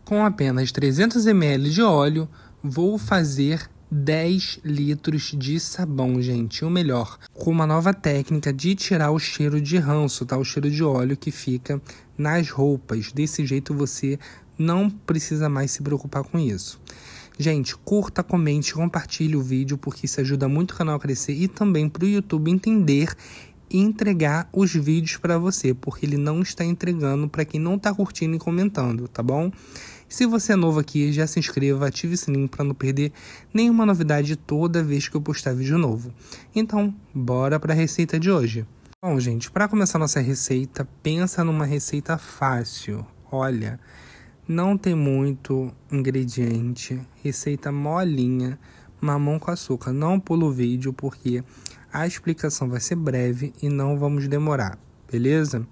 Com apenas 300 ml de óleo, vou fazer 10 litros de sabão, gente. O melhor, com uma nova técnica de tirar o cheiro de ranço, tá? O cheiro de óleo que fica nas roupas. Desse jeito você não precisa mais se preocupar com isso. Gente, curta, comente, compartilhe o vídeo, porque isso ajuda muito o canal a crescer e também para o YouTube entender e entregar os vídeos para você, porque ele não está entregando para quem não está curtindo e comentando, tá bom? Se você é novo aqui, já se inscreva, ative o sininho para não perder nenhuma novidade toda vez que eu postar vídeo novo. Então, bora para a receita de hoje. Bom, gente, para começar nossa receita, pensa numa receita fácil. Olha, não tem muito ingrediente, receita molinha, mamão com açúcar. Não pula o vídeo porque a explicação vai ser breve e não vamos demorar, beleza?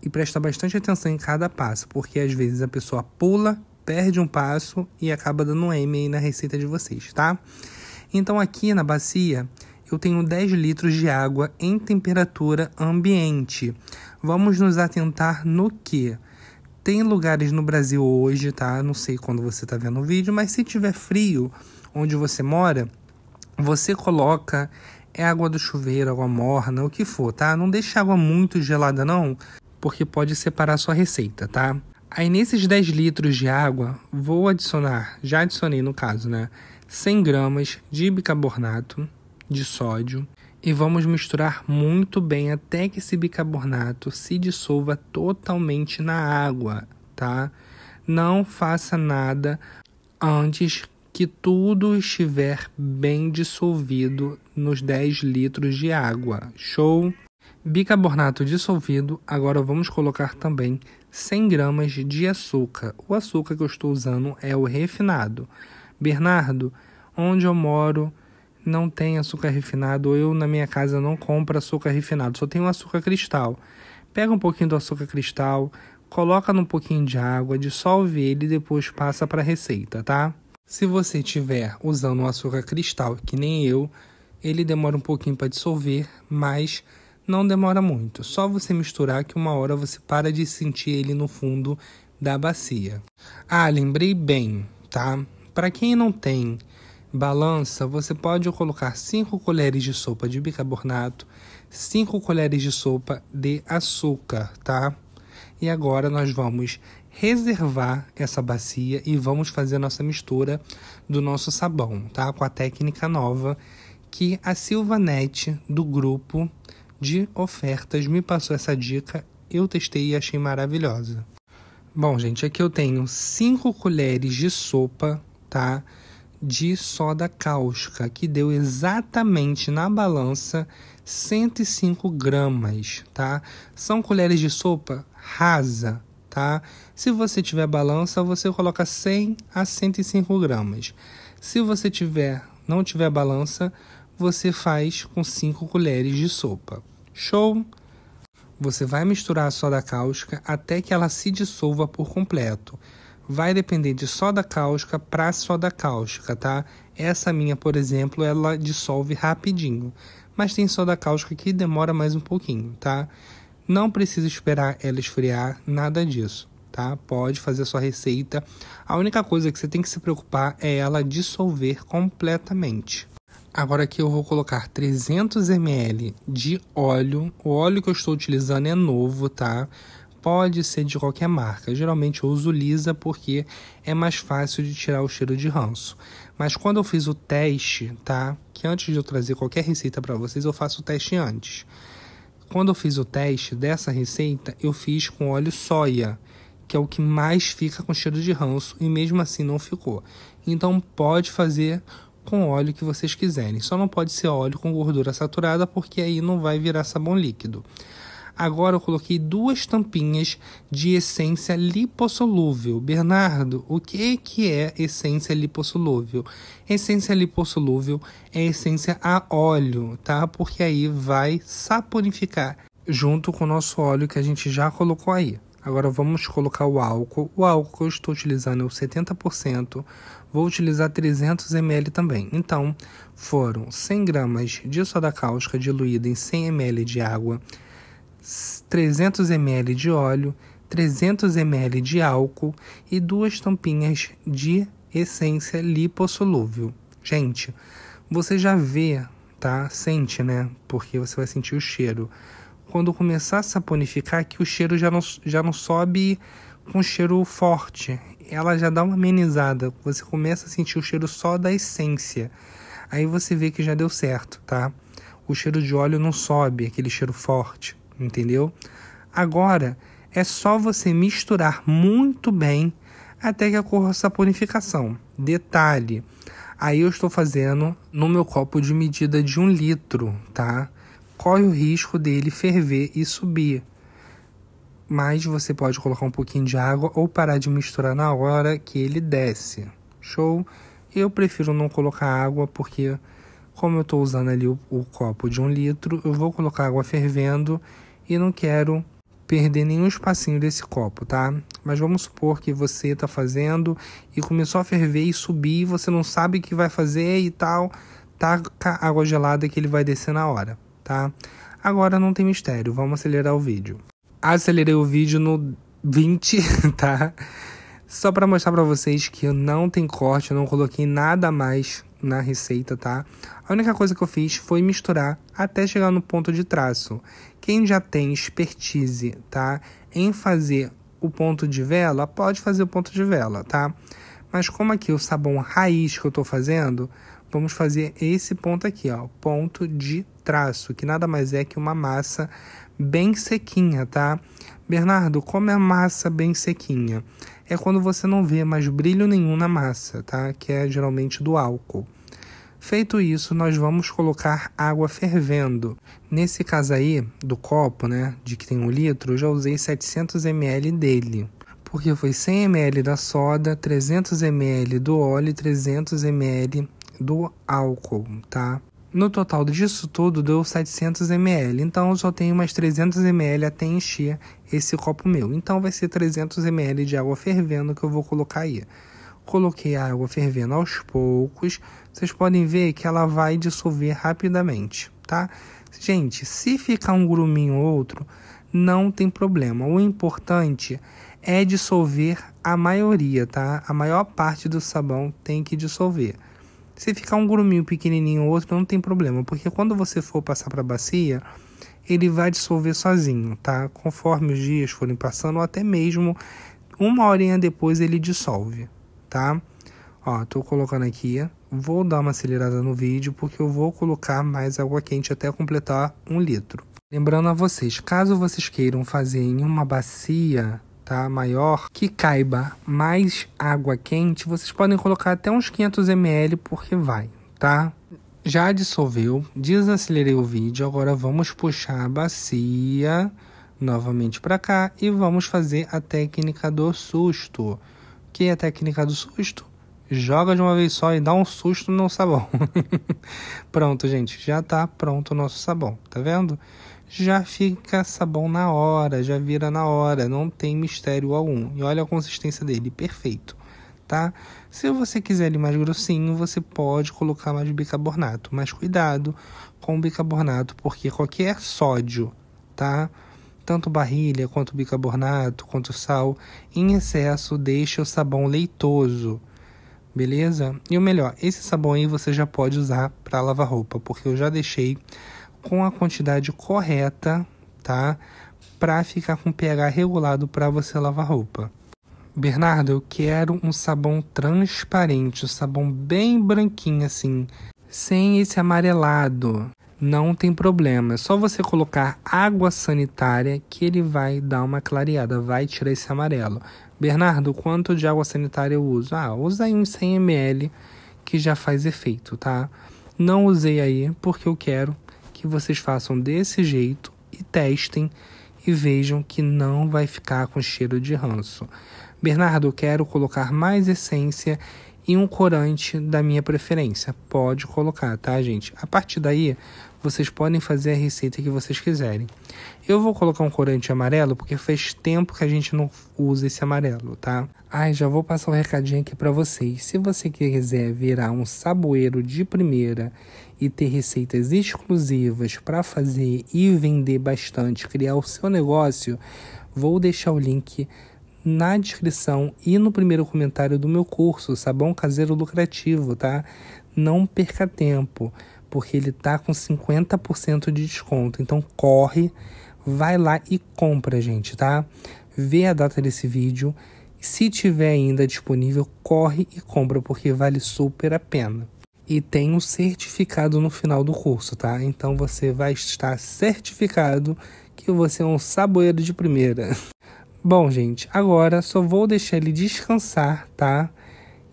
E presta bastante atenção em cada passo, porque às vezes a pessoa pula, perde um passo e acaba dando um M aí na receita de vocês, tá? Então aqui na bacia eu tenho 10 litros de água em temperatura ambiente. Vamos nos atentar no que? Tem lugares no Brasil hoje, tá? Não sei quando você tá vendo o vídeo, mas se tiver frio onde você mora, você coloca água do chuveiro, água morna, o que for, tá? Não deixa a água muito gelada não, porque pode separar a sua receita, tá? Aí nesses 10 litros de água, vou adicionar, já adicionei no caso, né? 100 gramas de bicarbonato de sódio. E vamos misturar muito bem até que esse bicarbonato se dissolva totalmente na água, tá? Não faça nada antes que tudo estiver bem dissolvido nos 10 litros de água. Show? Bicarbonato dissolvido, agora vamos colocar também 100 gramas de açúcar. O açúcar que eu estou usando é o refinado. Bernardo, onde eu moro não tem açúcar refinado, eu na minha casa não compro açúcar refinado, só tem açúcar cristal. Pega um pouquinho do açúcar cristal, coloca num pouquinho de água, dissolve ele e depois passa para a receita, tá? Se você estiver usando um açúcar cristal, que nem eu, ele demora um pouquinho para dissolver, mas não demora muito. Só você misturar que uma hora você para de sentir ele no fundo da bacia. Ah, lembrei bem, tá? Para quem não tem balança, você pode colocar 5 colheres de sopa de bicarbonato, 5 colheres de sopa de açúcar, tá? E agora nós vamos reservar essa bacia e vamos fazer a nossa mistura do nosso sabão, tá? Com a técnica nova que a Silvanete do grupo de ofertas me passou essa dica, eu testei e achei maravilhosa. Bom, gente, aqui eu tenho 5 colheres de sopa, tá? De soda cáustica, que deu exatamente na balança 105 gramas, tá? São colheres de sopa rasa, tá? Se você tiver balança, você coloca 100 a 105 gramas. Se você não tiver balança, você faz com 5 colheres de sopa. Show? Você vai misturar a soda cáustica até que ela se dissolva por completo. Vai depender de soda cáustica para soda cáustica, tá? Essa minha, por exemplo, ela dissolve rapidinho. Mas tem soda cáustica que demora mais um pouquinho, tá? Não precisa esperar ela esfriar, nada disso, tá? Pode fazer a sua receita. A única coisa que você tem que se preocupar é ela dissolver completamente. Agora aqui eu vou colocar 300 ml de óleo. O óleo que eu estou utilizando é novo, tá? Pode ser de qualquer marca. Geralmente eu uso Lisa porque é mais fácil de tirar o cheiro de ranço. Mas quando eu fiz o teste, tá? Que antes de eu trazer qualquer receita para vocês, eu faço o teste antes. Quando eu fiz o teste dessa receita, eu fiz com óleo soia, que é o que mais fica com cheiro de ranço e mesmo assim não ficou. Então pode fazer com óleo que vocês quiserem. Só não pode ser óleo com gordura saturada porque aí não vai virar sabão líquido. Agora eu coloquei 2 tampinhas de essência lipossolúvel. Bernardo, o que é essência lipossolúvel? Essência lipossolúvel é essência a óleo, tá? Porque aí vai saponificar junto com o nosso óleo que a gente já colocou aí. Agora vamos colocar o álcool. O álcool que eu estou utilizando é o 70%. Vou utilizar 300 ml também. Então, foram 100 gramas de soda cáustica diluída em 100 ml de água, 300 ml de óleo, 300 ml de álcool e 2 tampinhas de essência lipossolúvel. Gente, você já vê, tá? Sente, né? Porque você vai sentir o cheiro. Quando começar a saponificar, que o cheiro já não sobe com cheiro forte. Ela já dá uma amenizada. Você começa a sentir o cheiro só da essência. Aí você vê que já deu certo, tá? O cheiro de óleo não sobe, aquele cheiro forte, entendeu? Agora, é só você misturar muito bem até que ocorra a saponificação. Detalhe, aí eu estou fazendo no meu copo de medida de 1 litro, tá? Corre o risco dele ferver e subir. Mas você pode colocar um pouquinho de água ou parar de misturar na hora que ele desce. Show? Eu prefiro não colocar água porque, como eu estou usando ali o copo de 1 litro, eu vou colocar água fervendo e não quero perder nenhum espacinho desse copo, tá? Mas vamos supor que você está fazendo e começou a ferver e subir, e você não sabe o que vai fazer e tal, tá com a água gelada que ele vai descer na hora, tá? Agora não tem mistério, vamos acelerar o vídeo. Acelerei o vídeo no 20, tá? Só para mostrar para vocês que não tem corte, eu não coloquei nada a mais na receita, tá? A única coisa que eu fiz foi misturar até chegar no ponto de traço. Quem já tem expertise, tá, em fazer o ponto de vela, pode fazer o ponto de vela, tá? Mas como aqui o sabão raiz que eu tô fazendo, vamos fazer esse ponto aqui, ó, ponto de traço, que nada mais é que uma massa bem sequinha, tá? Bernardo, como é massa bem sequinha? É quando você não vê mais brilho nenhum na massa, tá? Que é geralmente do álcool. Feito isso, nós vamos colocar água fervendo. Nesse caso aí, do copo, né, de que tem 1 litro, eu já usei 700 ml dele. Porque foi 100 ml da soda, 300 ml do óleo e 300 ml do álcool, tá? No total disso tudo deu 700 ml, então eu só tenho mais 300 ml até encher esse copo meu. Então vai ser 300 ml de água fervendo que eu vou colocar aí. Coloquei a água fervendo aos poucos, vocês podem ver que ela vai dissolver rapidamente, tá? Gente, se ficar um gruminho ou outro, não tem problema. O importante é dissolver a maioria, tá? A maior parte do sabão tem que dissolver. Se ficar um gruminho pequenininho ou outro, não tem problema, porque quando você for passar para a bacia, ele vai dissolver sozinho, tá? Conforme os dias forem passando, ou até mesmo 1 horinha depois ele dissolve, tá? Ó, tô colocando aqui, vou dar uma acelerada no vídeo, porque eu vou colocar mais água quente até completar 1 litro. Lembrando a vocês, caso vocês queiram fazer em uma bacia, tá, maior, que caiba mais água quente, vocês podem colocar até uns 500 ml, porque vai, tá? Já dissolveu, desacelerei o vídeo, agora vamos puxar a bacia novamente para cá e vamos fazer a técnica do susto. O que é a técnica do susto? Joga de uma vez só e dá um susto no sabão. Pronto, gente, já tá pronto o nosso sabão, tá vendo? Já fica sabão na hora, já vira na hora, não tem mistério algum. E olha a consistência dele, perfeito, tá? Se você quiser ele mais grossinho, você pode colocar mais bicarbonato, mas cuidado com o bicarbonato, porque qualquer sódio, tá? Tanto barrilha, quanto bicarbonato, quanto sal, em excesso deixa o sabão leitoso, beleza? E o melhor, esse sabão aí você já pode usar para lavar roupa, porque eu já deixei com a quantidade correta, tá? Para ficar com pH regulado para você lavar roupa. Bernardo, eu quero um sabão transparente, um sabão bem branquinho assim, sem esse amarelado. Não tem problema, é só você colocar água sanitária que ele vai dar uma clareada, vai tirar esse amarelo. Bernardo, quanto de água sanitária eu uso? Usa aí uns 100 ml que já faz efeito, tá? Não usei aí porque eu quero que vocês façam desse jeito e testem e vejam que não vai ficar com cheiro de ranço. Bernardo, eu quero colocar mais essência e um corante da minha preferência. Pode colocar, tá, gente? A partir daí, vocês podem fazer a receita que vocês quiserem. Eu vou colocar um corante amarelo porque faz tempo que a gente não usa esse amarelo, tá? Já vou passar um recadinho aqui para vocês. Se você quiser virar um saboeiro de primeira e ter receitas exclusivas para fazer e vender bastante, criar o seu negócio, Vou deixar o link na descrição e no primeiro comentário do meu curso, Sabão Caseiro Lucrativo, tá? Não perca tempo, porque ele tá com 50% de desconto. Então corre, vai lá e compra, gente, tá? Vê a data desse vídeo. Se tiver ainda disponível, corre e compra, porque vale super a pena. E tem um certificado no final do curso, tá? Então você vai estar certificado que você é um saboeiro de primeira. Bom, gente, agora só vou deixar ele descansar, tá?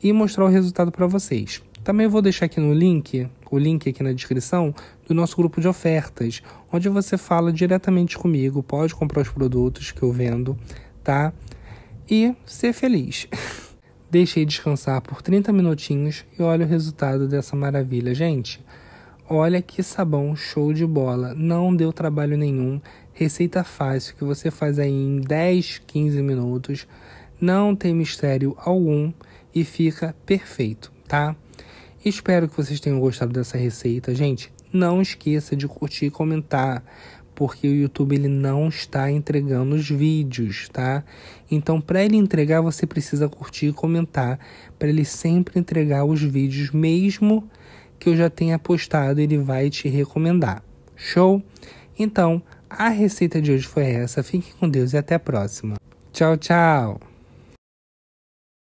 E mostrar o resultado para vocês. Também vou deixar aqui no link, o link aqui na descrição, do nosso grupo de ofertas, onde você fala diretamente comigo, pode comprar os produtos que eu vendo, tá? E ser feliz. Deixei descansar por 30 minutinhos e olha o resultado dessa maravilha, gente. Olha que sabão show de bola, não deu trabalho nenhum, receita fácil que você faz aí em 10, 15 minutos, não tem mistério algum e fica perfeito, tá? Espero que vocês tenham gostado dessa receita, gente. Não esqueça de curtir e comentar, porque o YouTube ele não está entregando os vídeos, tá? Então, para ele entregar, você precisa curtir e comentar, para ele sempre entregar os vídeos, mesmo que eu já tenha postado, ele vai te recomendar. Show? Então, a receita de hoje foi essa. Fique com Deus e até a próxima. Tchau, tchau!